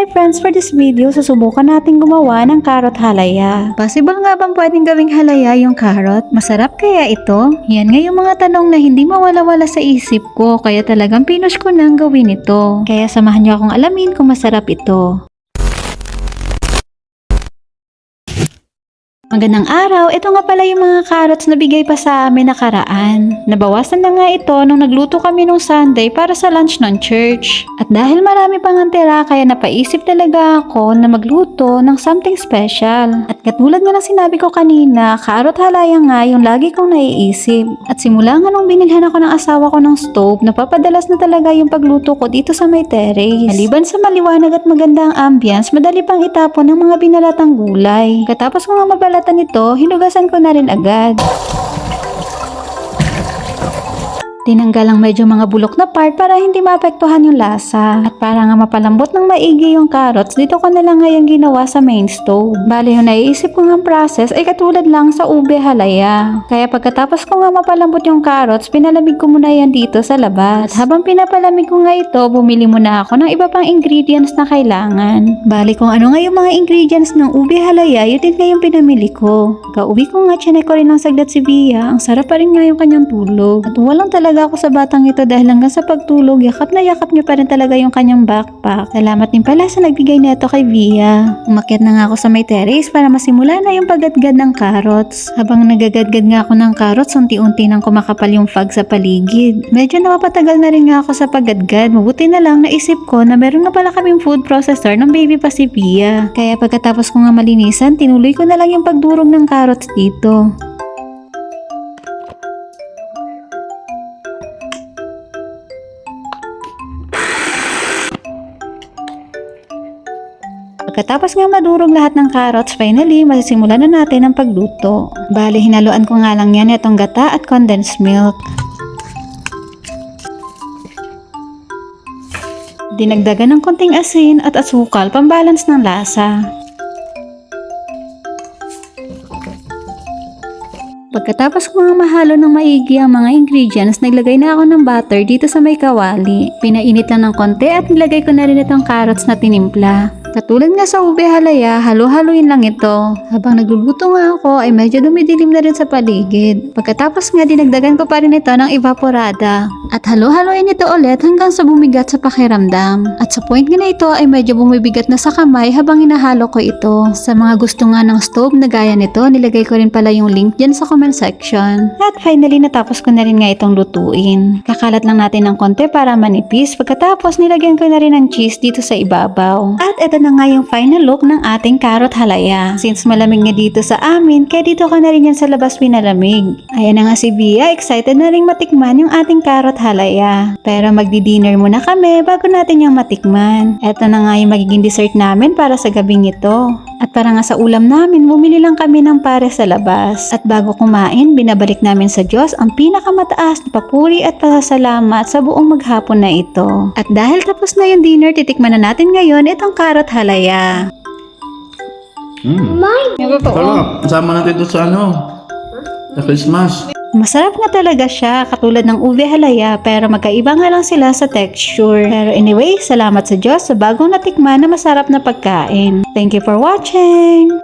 Hi friends, for this video, susubukan natin gumawa ng carrot halaya. Possible nga bang pwedeng gawing halaya yung carrot? Masarap kaya ito? Yan nga yung mga tanong na hindi mawala-wala sa isip ko, kaya talagang pinush ko nang gawin ito. Kaya samahan niyo akong alamin kung masarap ito. Magandang araw, ito nga pala yung mga carrots na bigay pa sa amin nakaraan. Nabawasan na nga ito nung nagluto kami nung Sunday para sa lunch ng church. At dahil marami pang tira, kaya napaisip talaga ako na magluto ng something special. At katulad nga ng sinabi ko kanina, carrot halaya nga yung lagi kong naiisip. At simula nga nung binilhan ako ng asawa ko ng stove, napapadalas na talaga yung pagluto ko dito sa may terrace. Maliban sa maliwanag at maganda ang ambience, madali pang itapon ng mga binalatang gulay. Katapos ko nga mabalatan nito, hinugasan ko na rin agad. Tinanggal ang medyo mga bulok na part para hindi maapektuhan yung lasa. At para nga mapalambot ng maigi yung carrots, dito ko na lang ngayon ginawa sa main stove. Bale yung naiisip ko nga process ay katulad lang sa ube halaya. Kaya pagkatapos ko nga mapalambot yung carrots, pinalamig ko muna yan dito sa labas. At habang pinapalamig ko nga ito, bumili muna ako ng iba pang ingredients na kailangan. Bale kung ano nga yung mga ingredients ng ube halaya, yun din nga yung pinamili ko. Kauwi ko nga, chinek ko rin ng sagdat si Bia. Ang sarap pa rin nga yung kanyang tulog. At walang talaga ako sa batang ito dahil hanggang sa pagtulog, yakap na yakap niya pa rin talaga yung kanyang backpack. Salamat din pala sa nagbigay nito kay Via. Umakyat na nga ako sa may terrace para masimula na yung paggadgad ng carrots. Habang nagagadgad nga ako ng carrots, unti-unti nang kumakapal yung fog sa paligid. Medyo napapatagal na rin nga ako sa paggadgad. Mabuti na lang naisip ko na meron na pala kaming food processor ng baby pa si Via. Kaya pagkatapos ko nga malinisan, tinuloy ko na lang yung pagdurog ng carrots dito. Pagkatapos nga madurog lahat ng carrots, finally, masisimulan na natin ang pagluto. Bale, hinaluan ko nga lang yan itong gata at condensed milk. Dinagdagan ng konting asin at asukal, pambalance ng lasa. Pagkatapos ko nga mahalo ng maigi ang mga ingredients, naglagay na ako ng butter dito sa may kawali. Pinainit lang ng konti at nilagay ko na rin itong carrots na tinimpla. Katulad nga sa ube halaya, halo-haluin lang ito. Habang nagluluto nga ako ay medyo dumidilim na rin sa paligid. Pagkatapos nga dinagdagan ko pa rin ito ng evaporada. At halo-haluin ito ulit hanggang sa bumigat sa pakiramdam. At sa point nga na ito ay medyo bumibigat na sa kamay habang hinahalo ko ito. Sa mga gusto nga ng stove na gaya nito, nilagay ko rin pala yung link dyan sa comment section. At finally natapos ko na rin nga itong lutuin. Kakalat lang natin ng konti para manipis. Pagkatapos nilagyan ko na rin ng cheese dito sa ibabaw. At ito na nga yung final look ng ating carrot halaya. Since malamig nga dito sa amin, kaya dito ka na rin yan sa labas pinalamig. Ayan na nga si Bia, excited na rin matikman yung ating carrot halaya. Pero magdi-dinner muna kami bago natin yung matikman. Ito na nga yung magiging dessert namin para sa gabing ito. At para nga sa ulam namin, bumili lang kami ng pare sa labas. At bago kumain, binabalik namin sa Diyos ang pinakamataas na papuri at pasasalamat sa buong maghapon na ito. At dahil tapos na yung dinner, titikman na natin ngayon itong carrot halaya. Sarap. Kasama natin ito sa sa Christmas. Masarap nga talaga siya, katulad ng ube halaya, pero magkaiba nga lang sila sa texture. Pero anyway, salamat sa Diyos sa bagong natikman na masarap na pagkain. Thank you for watching!